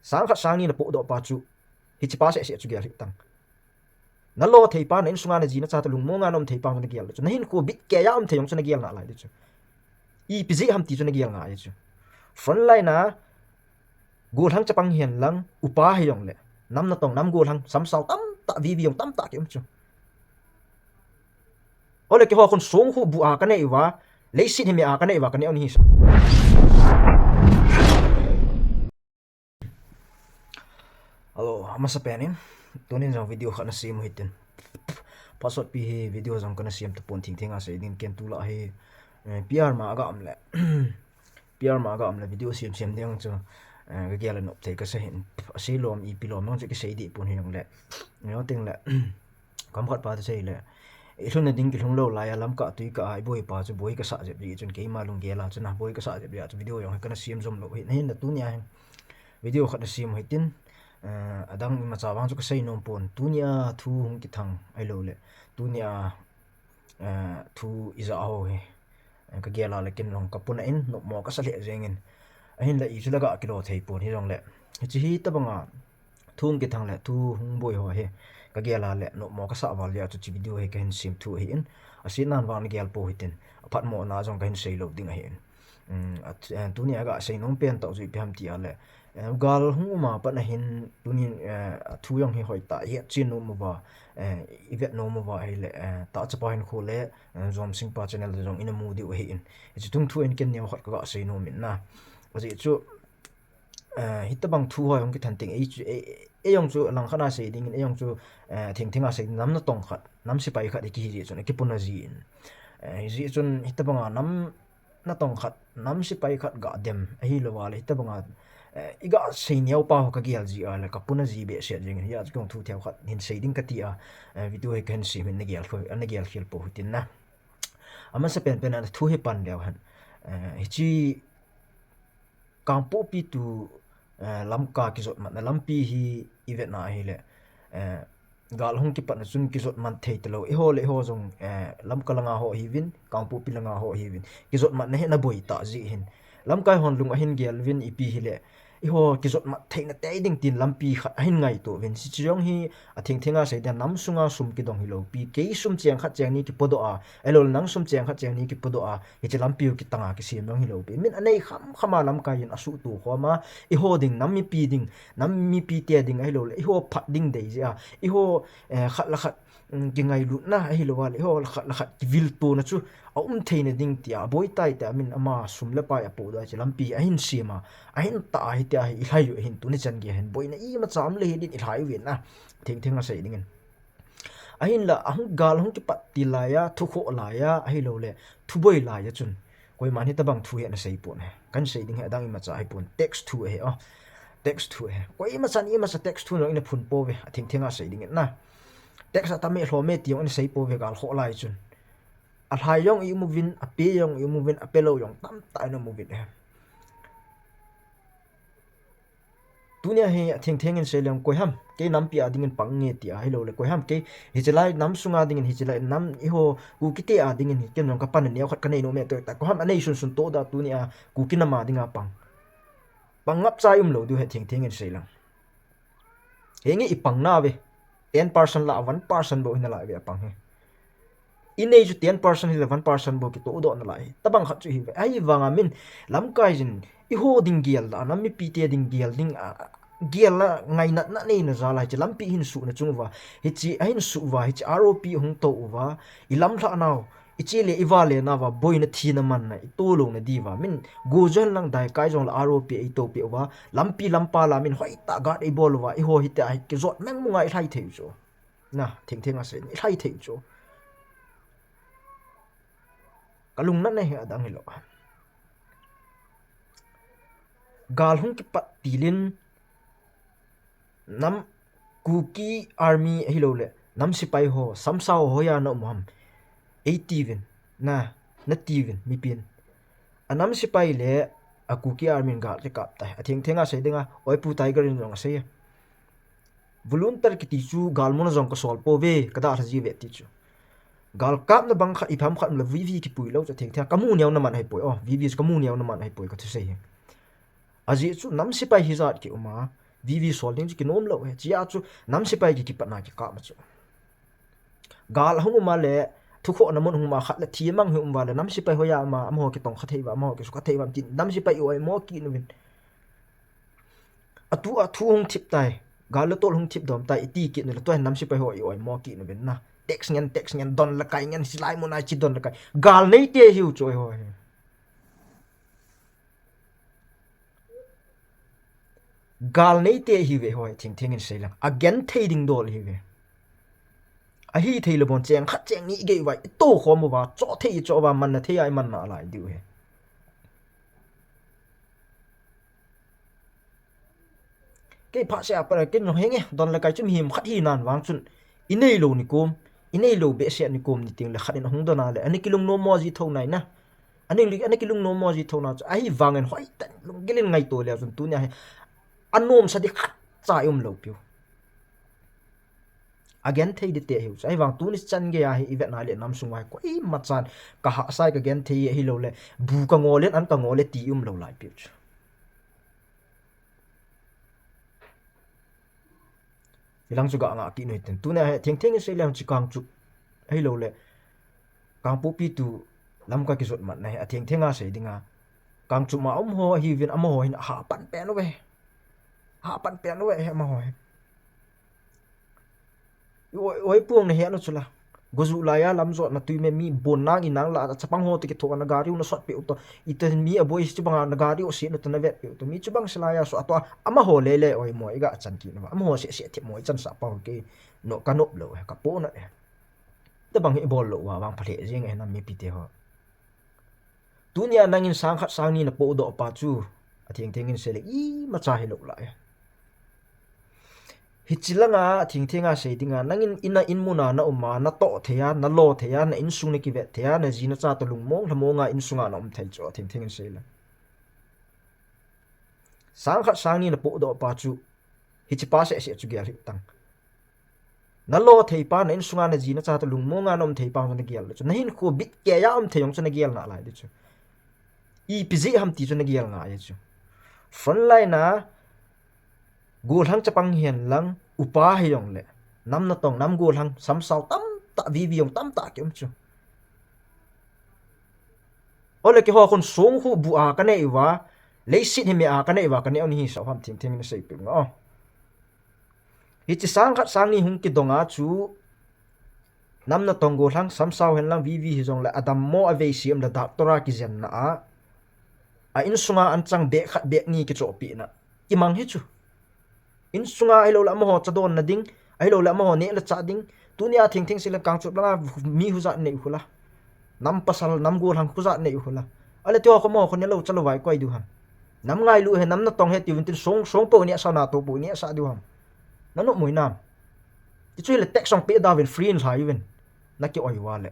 sang khat sang ni na po do pa chu hi chi pa se se chu gel tang na lo thei pa na in sunga na ji na cha talung mo nga nom thei pa na gel chu na hin ko bit ke ya am thei yong chu na gel na lai chu i pizi ham ti chu na gel nga chu front line na gol hang chapang hian lang upa he yong le nam na tong nam gol hang sam sau tam ta vi vi yong tam ta ke chu ole ke ho kon song hu bu a ka nei wa le sit he me a ka nei wa ka nei on hi Hello, masa penin. Tunin jang video khat na sim hitin. Pasot pi hi video jang kana sim to pon thing thing ase din ken tu la hi PR ma aga amle. PR ma aga amle video sim sim ding chu ga gel no te ka se hin ase lom I pilom nong che ke sei di pon hi yong le. Nyo ting le. Kam khat pa te sei le. Ilun na ding ki lung lo la ya lam ka tu ka ai boy pa chu boy ka sa je bi chun ke ma lung ge la chu na boy ka sa je bi chu video yong kana sim zom lo hi hin na tu nya video khat na sim hitin adang ma chawang chu ka sei nom pon tunia thu hung ki thang ai lo le tunia thu iza ho he ka gela le kin long ka puna in no mo ka sa le jengin ahin la I chu laga kilo thei pon hi rong le chi hi ta banga thung ki thang le thu hung boy ho he ka gela le no mo ka sa wal ya chu chi video he ka hin sim thu hi in asin nan wan gel po hitin aphat mo na jong ka hin sei lo ding a hin tunia ga sei nom pen to ju pem ti ale gal hu ma pa na hin tunin thu yong hi hoi ta ye chin no mo ba ivet no mo ba ai le ta cha pa hin khole zom sing pa channel jong in mu di hi in chi tung thu en ken ne hot ka sei no min na aji chu hitabang thu hoi yong ki than ting e yong chu lang khana sei ding e yong chu thing thing a sei nam na tong khat nam si pai khat ki ji chu ki puna ji in ji chun hitabang nam na tong khat nam si pai khat ga dem hi lo wa le hitabang iga sei niau pa ka gel ji ala ka puna ji be se jing ya kong thu theo khat hin sei ding ka ti a video he kan si min gel khoi an gel khil po hutin na ama se pen pen an thu he pan lew han hi chi kang po pi tu lam ka ki zot man lam pi hi event na hi le gal hong ki pat na chun ki zot man thei telo e ho jong lam ka langa ho hi win kang po pi langa ho hi win ki zot man na he na boi ta ji hin lam kai hon lung a hin gel win ipi hi le I ho ki zot ma theina te ding tin lampi khat hin ngai to ven si chiong hi a thing thinga sei da nam sunga sum ki dong hi lo pi ke sum cheng khat cheng ni ki podo a elol nang sum cheng khat cheng ni ki podo a hi che lampi ki tanga ki sim dong hi lo pi min anei khama lam kai in asu tu khoma I ho ding nam mi pi te ding ai lo I ho phat ding dei ja I ho khat la khat ki ngai lu na hi lo wal I ho khat la khat ki vil to na chu a theina ding tia boy tai ta min ama sum le pa ya po da che lampi a hin sima a hin ta hi ta hi lai yu hin tu ni chan ge hen boy na I ma cham le din I lai wi na thing a sei ding in a hin la ang gal hong ki pat ti la ya thu kho la ya a hi lo le thu boy la ya chun koi man hi ta bang thu he na sei pon he kan sei ding he dang I ma cha hi pon text thu he text thu he koi ma chan I ma sa text thu no in phun po ve thing a sei ding na text ta me hlo me ti yong in sei po ve gal kho lai chun a hai yong I movin a pe yong I movin a pelo yong tam ta no movin he tunia he thing in selem koi ham ke nam pi ading in pang nge ti a hello le koi ham ke hi chelai nam sunga ding in hi chelai nam I ho ku kite a ding in hi ken ka pan ne khat ka nei no me to ta ko ham anei sun to da tunia ku kinama dinga pang ngap chai lo du he thing in selang hengi I pang na ve 10% la 1% bo in la ve pang he inei ju 10% hi 1% bo ki to do na lai tabang khat chu hi ai wanga min lam kai jin I ho ding gel da nam mi pi te ding gel ding gel la ngai nat na nei na za lai che lam pi hin su na chung wa hi chi ain su wa hi chi ROP hung to wa I lam thla naw I chi le iwa le na wa boy na thi na man na I to lo na di wa min go jan lang dai kai jong la ROP I to pi wa lam pi lam pa la min hoi ta ga I bol wa I ho hi ta ai ki zot meng mu ngai thai thei jo na thing a se ni thai thei jo kalung na ne adang hilo gal hung ki pat tilin nam kuki army hilo le nam sipai ho samsao ho ya no moham 80 na tivin mi pin anam sipai le a kuki army gal te kap tai a thing a se dinga oi pu tiger in jong se volunteer ki ti chu gal mon jong ko sol po ve kada thaji ve ti chu gal kap na bang kha ipam khat la vv ki pui lo cha thing kamu niaw na man hai poi vv kamu niaw na man hai poi ka thse aji chu nam sipai hizat ki uma VV sol ding ki nom lo he chia chu nam sipai ki patna ki ka ma chu gal hung ma le thu kho na mon hung ma khat la thi mang hum wa le nam sipai hoya ma am ho ki tong kha thei wa ma ho ki su kha thei wa tin nam sipai oi mo ki nu bin atu thu hung thip tai gal le tol hung thip dom tai ti ki nu le to nam sipai ho oi mo ki nu bin na tex ngen don la kai ngen silai mo na chi don la kai gal nei te hiu choi ho gal nei te hi ve hoi thing in selang again thading dol hi ve a hi theile bon cheng khat cheng ni ge wai to khom wa cho thei cho wa man na thei ai man na lai diu he ke pha sia par ke no henge don la kai chum him khat hi nan wang chun inei lo ni kom inei lo be sia ni kom ni ting la khat in hung dona le ani kilung no mo ji thau nai na ani kilung no mo ji thau na ai wangen hoi tan lung gelin ngai to le chun tu nya anom sa di khat cha lo piu again thei de te hiu ai wang tu ni chan ge a hi ivet na le nam sungwai ko i ma chan ka ha sai ka again thei hi lo le bu ka ngolen an ka ngole ti lo lai piu ilang chu ga nga ki noi ten tu na thing se lam chi kang chu ai lo le kang pu pi tu lam ka ki zot mat na a thing a se dinga kang chu ma ho hi vin am ho hin ha pan pe no we ha pan pe no we he ma ho oi puang na he no chula gozu la ya lam zot na tu me mi bon nang inang la chapang ho te ki thok na gari no sot pe to iten mi a boy chi bang na gari o si no to na vet pe to mi chu bang sala ya so atwa ama ho le oi moi ga chan ki na ama ho se the moi chan sa pa ke no kanop lo ka po na te bang hi bol lo wa bang phale jing e na mi pi te ho tunia nangin sang khat sang ni na po do pa chu a thing in se le i ma cha hi lo la hichilanga thingthenga seidinga nangin ina inmuna na uma na to theya na lo theya na insung ne ki vet theya na jina cha to lungmong lamonga insunga na thai cho thingtheng seila sangkhat sangni na po do pa chu hichipa se chu gyal tang na lo thei pa na insunga na jina cha to lungmonga nom thei pa na gyal chu na hin ko bit ke ya theyong chu na gyal na lai de chu I pizi ham ti chu na gyal nga ye chu front line na gol hang chapang hian lang upa hiong le nam na tong nam gol hang sam sau tam ta vi yong tam ta kem chu ole ke ho kon song hu bu a ka nei wa le sit hi me a ka nei wa ka nei on hi sa ham thing na sei pe ngo hi chi sang khat sang ni hung ki donga chu nam na tong gol hang sam sau hen lang vi hi jong le adam mo ave siam da doctora ki zen na a in sunga an chang be khat be ni ki cho pi na ki mang hi chu in sunga ai lo la mo chadon na ding ai lo la mo ne la cha ding tunia thing sila kang chup la mi hu za nei khula nam pasal nam gol hang khuza nei khula ale tyo ko mo ko ne lo chalo vai koi du ham nam ngai lu he nam na tong he ti win tin song po ni sa na to po ni sa du ham nanu moi nam ti chui le tek song pe da win free in lai win na ki oi wa le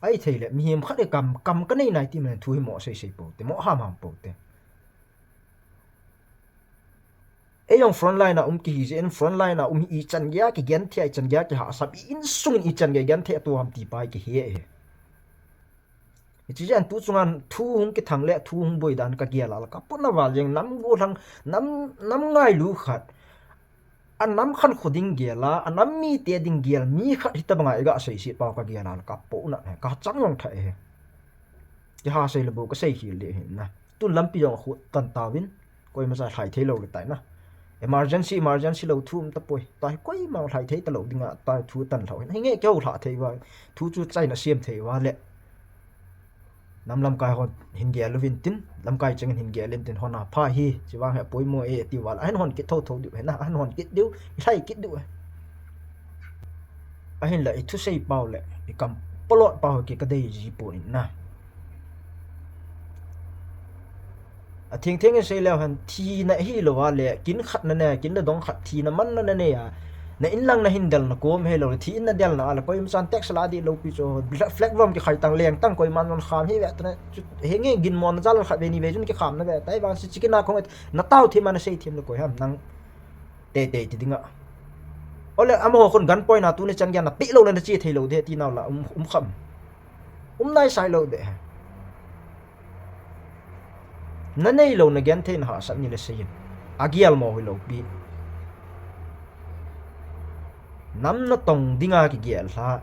ai theile mi hem khade kam ka nei nai ti men thu hi mo sei po te mo ham po te eyong front line na ki hi in front line na hi chan gya ki gen thai chan gya ki ha sab in sung I chan gya gen the tu ham ti pai ki he chi jan tu chungan thu hung ki thang le thu hung boi dan ka gya la ka pona wal jeng nam go thang nam ngai lu khat an nam khan khoding gela anam mi te ding gel mi khat hita banga ega sei si pa ka gela ka po na ka chang long thae he ki ha sei lebo ka sei hi le hin na tu lampi yong khu tan tawin koi ma sa thai thei lo le tai na emergency lo thum ta poi tai koi ma thai thei ta lo dinga ta thu tan lo hin nge keu tha thei wa thu chu chai na siam thei wa le nam lam kai hon hin gel lovin tin lam kai chang hin gel tin hona pha hi chiwang he poi mo e ti wal an hon ki tho du he na an hon ki diu thai ki du a hin la I thu sei pau le I kam polot pau ki ka dei ji po ni na a thing sei le han thi na hi lo wa le kin khat na ne kin la dong khat thi na man na ne ya na in lang na hindal na kom hello thi in na del na ala koi san text la di lo pi cho flag vom ki khai tang leng tang koi man kham hi ve ta henge gin mon zal kha be ni ve jun ki kham na ve tai bang si chikin na khong na tau thi man sei thim lo koi ham nang te ti dinga ole amo khon gan point na tu ne chan gyan na pi lo na chi thei lo de ti naw la kham nai sai lo de na nei lo na gen thein ha san ni le sein agial mo hi lo pi nam na tong dinga ki gial ha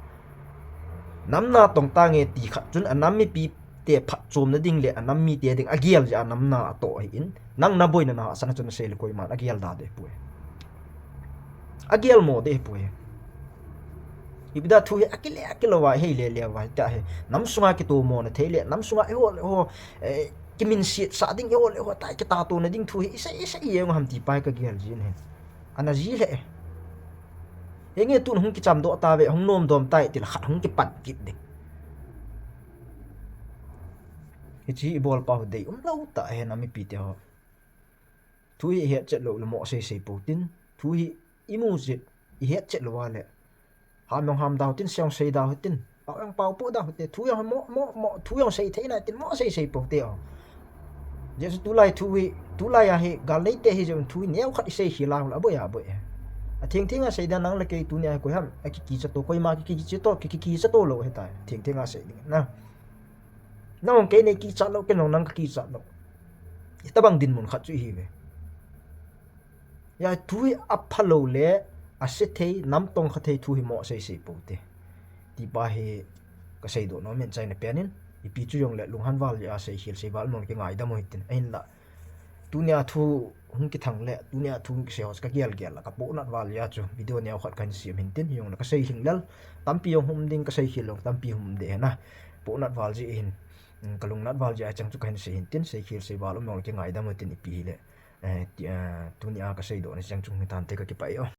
nam na tong ta nge ti khat chun anam mi pi te phat chom na ding le anam mi te ding agial ja nam na to hi in nang na boy na na san chun se le koi man agial da de pu agial mo de pu ibida thu he akile wa he le wa ta he nam sunga ki to mo na thele nam sunga ho kimin si sa ding ho ta ki ta to na ding thu he isa ye ngam ham ti pai ka gial jin he ana ji le enge tun hung ki cham do ta ve hung nom dom tai til khat hung ki pat ki de chi bol pa de lo ta he na mi pi te ho thu he chet lo mo se putin thu hi imu zit I het chet lo wa le ham dau tin siang sei dau tin pau yang pau pu dau te thu yang mo thu yang sei the na tin mo sei pu te o jesu tu lai ya he gal nei te he jong thu neu khat sei hi la la bo ya bo a thing a sei da nang le ke tu ne ko ham a ki cha to koi ma ki cha to lo he ta thing a sei na nong ke ne ki cha lo ke nong nang ki cha lo ta bang din mun khat chu hi ve ya thu a phalo le a se thei nam tong kha thei thu hi mo sei pu te ti ba he ka sei do no men chai na penin I pi chu yong le lunghan wal ya sei hil sei wal mon ke ngai da mo hitin ein la tunia thu hung ki thang le tunia thu ki se hos ka gial la ka po nat wal ya chu video ne khat kan siam hin tin yong la ka sei hing lal tampi yong hum ding ka sei hil long tampi hum de na po nat wal ji hin kalung nat wal ja chang chu kan sei hin tin sei hil sei wal mon ke ngai da mo tin I pi le tunia ka sei do ne chang chung tan te ka ki pai yo